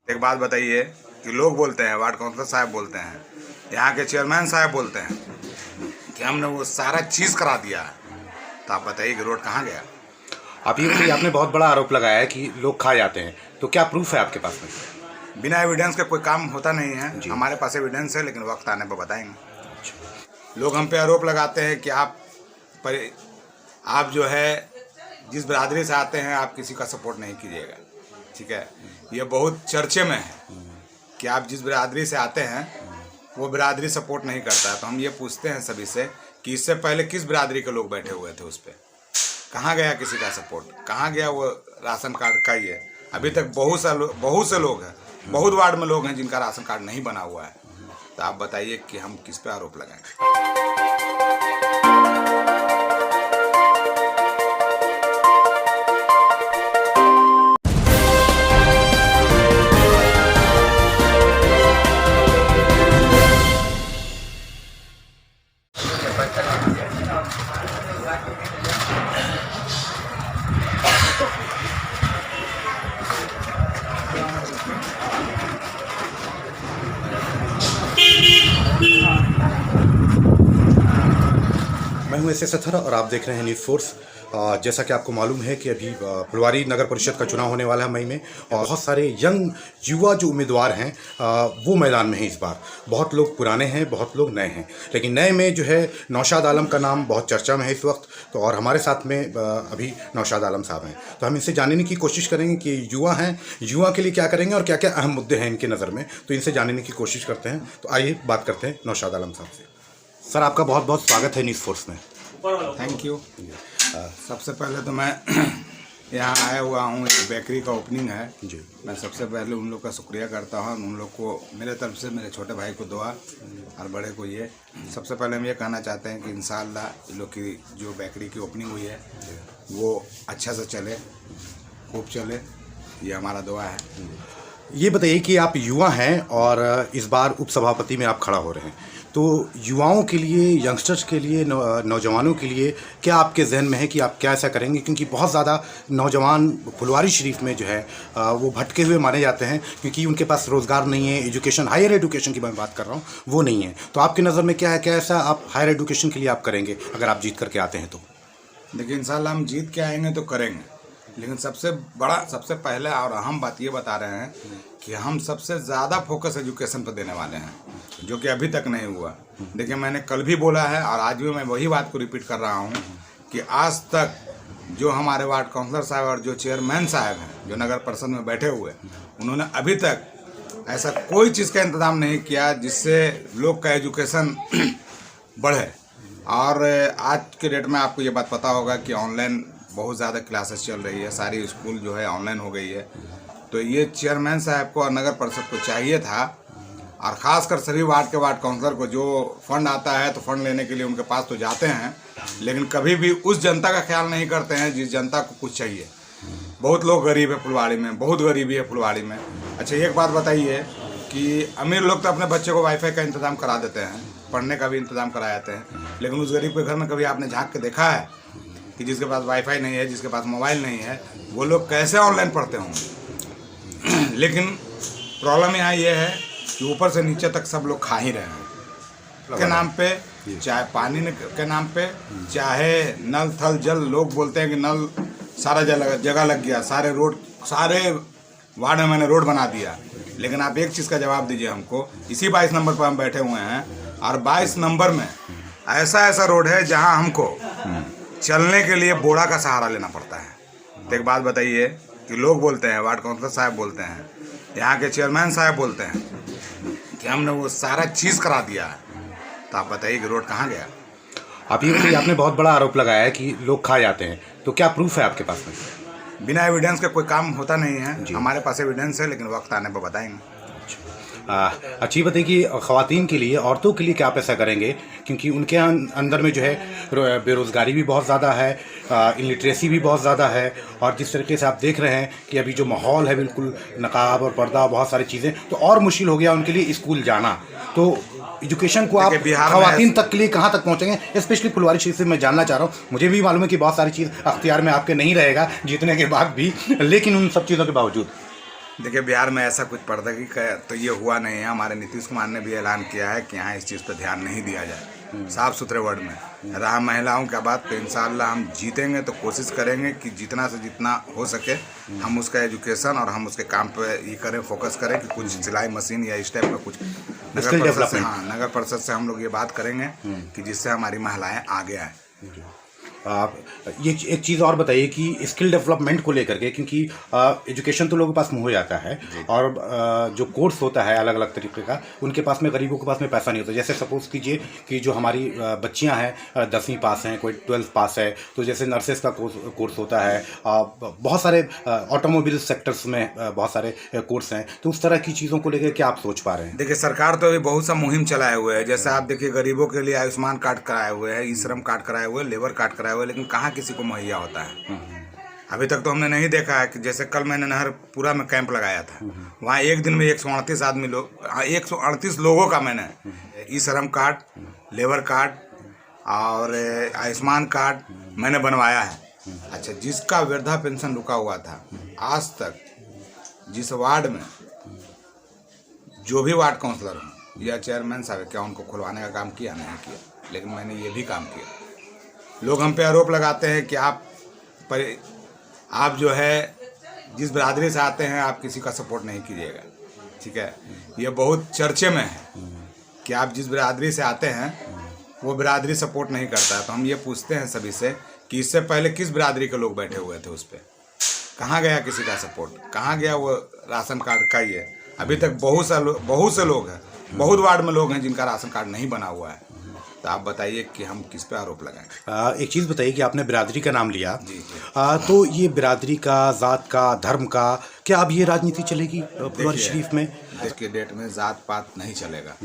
एक बात बताइए कि लोग बोलते हैं, वार्ड काउंसलर साहब बोलते हैं, यहाँ के चेयरमैन साहब बोलते हैं कि हमने वो सारा चीज़ करा दिया है, तो आप बताइए कि रोड कहाँ गया। आप ये बताइए, आपने बहुत बड़ा आरोप लगाया है कि लोग खा जाते हैं, तो क्या प्रूफ है आपके पास में? बिना एविडेंस के कोई काम होता नहीं है। हमारे पास एविडेंस है, लेकिन वक्त आने पर बताएंगे। लोग हम पे आरोप लगाते हैं कि आप जो है जिस बिरादरी से आते हैं आप किसी का सपोर्ट नहीं कीजिएगा, ठीक है। ये बहुत चर्चे में है कि आप जिस बिरादरी से आते हैं वो बिरादरी सपोर्ट नहीं करता है। तो हम ये पूछते हैं सभी से कि इससे पहले किस बिरादरी के लोग बैठे हुए थे, उस पर कहाँ गया किसी का सपोर्ट, कहाँ गया वो राशन कार्ड का। ये अभी तक बहुत से लोग हैं, बहुत वार्ड में लोग हैं जिनका राशन कार्ड नहीं बना हुआ है। तो आप बताइए कि हम किस पे आरोप लगाएं। मैं हूं एस सथर और आप देख रहे हैं न्यूज़ फोर्स। जैसा कि आपको मालूम है कि अभी फुलवारी नगर परिषद का चुनाव होने वाला है मई में, और बहुत सारे यंग युवा जो उम्मीदवार हैं वो मैदान में हैं इस बार। बहुत लोग पुराने हैं, बहुत लोग नए हैं, लेकिन नए में जो है नौशाद आलम का नाम बहुत चर्चा में है इस वक्त। तो और हमारे साथ में अभी नौशाद आलम साहब हैं, तो हम इनसे जानने की कोशिश करेंगे कि युवा हैं, युवा के लिए क्या करेंगे और क्या क्या अहम मुद्दे हैं इनकी नज़र में, तो इनसे जानने की कोशिश करते हैं। तो आइए बात करते हैं नौशाद आलम साहब से। सर, आपका बहुत बहुत स्वागत है न्यूज़ फोर्स में। Thank you. सबसे पहले तो मैं यहाँ आया हुआ हूँ, एक बेकरी का ओपनिंग है जी। मैं सबसे पहले उन लोग का शुक्रिया करता हूँ। उन लोग को मेरे तरफ से, मेरे छोटे भाई को दुआ और बड़े को ये। सबसे पहले हम ये कहना चाहते हैं कि इंशाअल्लाह इन लोग की जो बेकरी की ओपनिंग हुई है वो अच्छा से चले, खूब चले, ये हमारा दुआ है। ये बताइए कि आप युवा हैं और इस बार उपसभापति में आप खड़ा हो रहे हैं, तो युवाओं के लिए, यंगस्टर्स के लिए, नौजवानों के लिए क्या आपके जहन में है कि आप क्या ऐसा करेंगे? क्योंकि बहुत ज़्यादा नौजवान फुलवारी शरीफ में जो है वो भटके हुए माने जाते हैं, क्योंकि उनके पास रोज़गार नहीं है, एजुकेशन, हायर एजुकेशन की मैं बात कर रहा हूँ, वो नहीं है। तो आपकी नज़र में क्या है, क्या ऐसा आप हायर एजुकेशन के लिए आप करेंगे अगर आप जीत करके आते हैं तो? देखिए, इंशाल्लाह हम जीत के आएंगे तो करेंगे, लेकिन सबसे पहले और अहम बात ये बता रहे हैं कि हम सबसे ज़्यादा फोकस एजुकेशन पर देने वाले हैं, जो कि अभी तक नहीं हुआ। देखिए, मैंने कल भी बोला है और आज भी मैं वही बात को रिपीट कर रहा हूँ कि आज तक जो हमारे वार्ड काउंसलर साहब और जो चेयरमैन साहब हैं, जो नगर परिषद में बैठे हुए, उन्होंने अभी तक ऐसा कोई चीज़ का इंतज़ाम नहीं किया जिससे लोग का एजुकेशन बढ़े। और आज के डेट में आपको ये बात पता होगा कि ऑनलाइन बहुत ज़्यादा क्लासेस चल रही है, सारी स्कूल जो है ऑनलाइन हो गई है। तो ये चेयरमैन साहब को और नगर परिषद को चाहिए था, और ख़ासकर सभी वार्ड के वार्ड काउंसलर को, जो फंड आता है तो फंड लेने के लिए उनके पास तो जाते हैं, लेकिन कभी भी उस जनता का ख्याल नहीं करते हैं जिस जनता को कुछ चाहिए। बहुत लोग गरीब है फुलवाड़ी में, बहुत गरीबी है फुलवाड़ी में। अच्छा, एक बात बताइए कि अमीर लोग तो अपने बच्चे को वाईफाई का इंतज़ाम करा देते हैं, पढ़ने का भी इंतज़ाम करा देते हैं, लेकिन उस गरीब के घर में कभी आपने झाँक के देखा है कि जिसके पास वाईफाई नहीं है, जिसके पास मोबाइल नहीं है, वो लोग कैसे ऑनलाइन पढ़ते होंगे? लेकिन प्रॉब्लम यहाँ ये है कि ऊपर से नीचे तक सब लोग खा ही रहे हैं के नाम पे, चाहे पानी के नाम पे, चाहे नल थल जल। लोग बोलते हैं कि नल सारा जगह लग गया, सारे वार्ड में मैंने रोड बना दिया, लेकिन आप एक चीज़ का जवाब दीजिए हमको। इसी 22 नंबर पर हम बैठे हुए हैं, और 22 नंबर में ऐसा रोड है जहाँ हमको चलने के लिए बोड़ा का सहारा लेना पड़ता है। तो एक बात बताइए कि लोग बोलते हैं, वार्ड काउंसलर साहब बोलते हैं, यहाँ के चेयरमैन साहब बोलते हैं कि हमने वो सारा चीज़ करा दिया है, तो आप बताइए कि रोड कहाँ गया। आप ये बताइए, आपने बहुत बड़ा आरोप लगाया है कि लोग खा जाते हैं, तो क्या प्रूफ है आपके पास में? बिना एविडेंस के कोई काम होता नहीं है। हमारे पास एविडेंस है, लेकिन वक्त आने पर बताएंगे। अच्छी बात है कि ख़वातीन के लिए, औरतों के लिए क्या आप ऐसा करेंगे, क्योंकि उनके अंदर में जो है बेरोज़गारी भी बहुत ज़्यादा है, इलिटरेसी भी बहुत ज़्यादा है, और जिस तरीके से आप देख रहे हैं कि अभी जो माहौल है बिल्कुल नकाब और पर्दा, बहुत सारी चीज़ें, तो और मुश्किल हो गया उनके लिए स्कूल जाना। तो एजुकेशन को आप ख़वातीन तक के लिए कहाँ तक पहुँचेंगे? स्पेशली फुलवारी शरीफ से मैं जानना चाह रहा हूँ। मुझे भी मालूम है कि बहुत सारी चीज़ अख्तियार में आपके नहीं रहेगा जीतने के बाद भी, लेकिन उन सब चीज़ों के बावजूद देखिए बिहार में ऐसा कुछ प्रौद्योगिकी का तो ये हुआ नहीं है। हमारे नीतीश कुमार ने भी ऐलान किया है कि यहाँ इस चीज़ पर ध्यान नहीं दिया जाए। साफ सुथरे वर्ड में रहा महिलाओं का बात, तो इंशाल्लाह हम जीतेंगे तो कोशिश करेंगे कि जितना से जितना हो सके हम उसका एजुकेशन और हम उसके काम पे ये करें, फोकस करें कि कुछ सिलाई मशीन या इस टाइप का कुछ नगर परिषद से हम लोग ये बात करेंगे कि जिससे हमारी महिलाएं आगे आए। ये एक चीज़ और बताइए कि स्किल डेवलपमेंट को लेकर के, क्योंकि एजुकेशन तो लोगों के पास मुँह हो जाता है और जो कोर्स होता है अलग अलग तरीके का, उनके पास में, गरीबों के पास में पैसा नहीं होता। जैसे सपोज कीजिए कि जो हमारी बच्चियां हैं 10वीं पास हैं, कोई 12th पास है, तो जैसे नर्सेस का कोर्स होता है, बहुत सारे ऑटोमोबाइल सेक्टर्स में बहुत सारे कोर्स हैं। तो उस तरह की चीज़ों को लेकर क्या आप सोच पा रहे हैं? देखिए सरकार तो अभी बहुत सा मुहिम चलाए हुए है। जैसे आप देखिए गरीबों के लिए आयुष्मान कार्ड कराए हुए हैं, ई श्रम कार्ड कराए हुए हैं, लेबर कार्ड कराए हुए, लेकिन कहाँ किसी को मुहैया होता है। अभी तक तो हमने नहीं देखा है कि जैसे कल मैंने नहरपुरा में कैंप लगाया था, वहाँ एक दिन में 138 आदमी लोग 138 लोगों का मैंने ई श्रम कार्ड, लेबर कार्ड और आयुष्मान कार्ड मैंने बनवाया है। अच्छा, जिसका वृद्धा पेंशन रुका हुआ था, आज तक जिस वार्ड में जो भी वार्ड काउंसलर हो या चेयरमैन साहब, क्या उनको खुलवाने का काम किया? नहीं किया। लेकिन मैंने ये भी काम किया। लोग हम पे आरोप लगाते हैं कि आप जो है जिस बिरादरी से आते हैं आप किसी का सपोर्ट नहीं कीजिएगा। ठीक है, ये बहुत चर्चे में है कि आप जिस बिरादरी से आते हैं वो बिरादरी सपोर्ट नहीं करता है। तो हम ये पूछते हैं सभी से कि इससे पहले किस बिरादरी के लोग बैठे हुए थे उस पर? कहाँ गया किसी का सपोर्ट? कहाँ गया वो राशन कार्ड का? ये अभी तक बहुत से लोग हैं, बहुत वार्ड में लोग हैं जिनका राशन कार्ड नहीं बना हुआ है। तो आप बताइए कि हम किस पे आरोप लगाएं? एक चीज़ बताइए कि आपने बिरादरी का नाम लिया। जी। तो ये बिरादरी का, जात का, धर्म का, क्या अब ये राजनीति चलेगी फुलवारी शरीफ में? आज के डेट में जात पात नहीं चलेगा।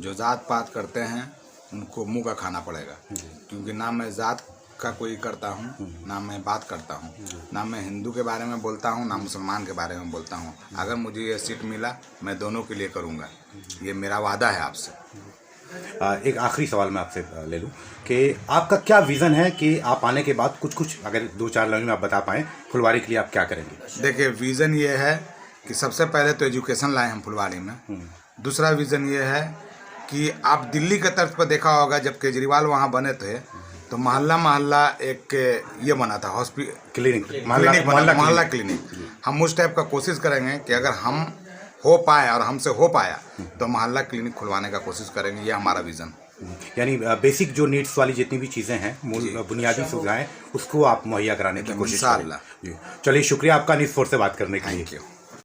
जो जात पात करते हैं उनको मुंह का खाना पड़ेगा, क्योंकि ना मैं जात का कोई करता हूँ, ना मैं बात करता हूँ, ना मैं हिंदू के बारे में बोलता हूँ, ना मुसलमान के बारे में बोलता हूँ। अगर मुझे ये सीट मिला मैं दोनों के लिए करूँगा, ये मेरा वादा है आपसे। एक आखिरी सवाल मैं आपसे ले लूँ कि आपका क्या विज़न है कि आप आने के बाद कुछ अगर 2-4 लाइन में आप बता पाएँ, फुलवारी के लिए आप क्या करेंगे? देखिए विज़न ये है कि सबसे पहले तो एजुकेशन लाए हम फुलवारी में। दूसरा विज़न ये है कि आप दिल्ली के तर्ज पर देखा होगा, जब केजरीवाल वहाँ बने थे तो मोहल्ला मोहल्ला एक ये बना था, मोहल्ला क्लिनिक। हम उस टाइप का कोशिश करेंगे कि अगर हम हो पाए और हमसे हो पाया तो मोहल्ला क्लिनिक खुलवाने का कोशिश करेंगे। ये हमारा विज़न। यानी बेसिक जो नीड्स वाली जितनी भी चीज़ें हैं, मूल बुनियादी सुविधाएं, उसको आप मुहैया कराने की कोशिश करेंगे। चलिए, शुक्रिया आपका न्यूज़ 4 से बात करने के लिए। Thank you.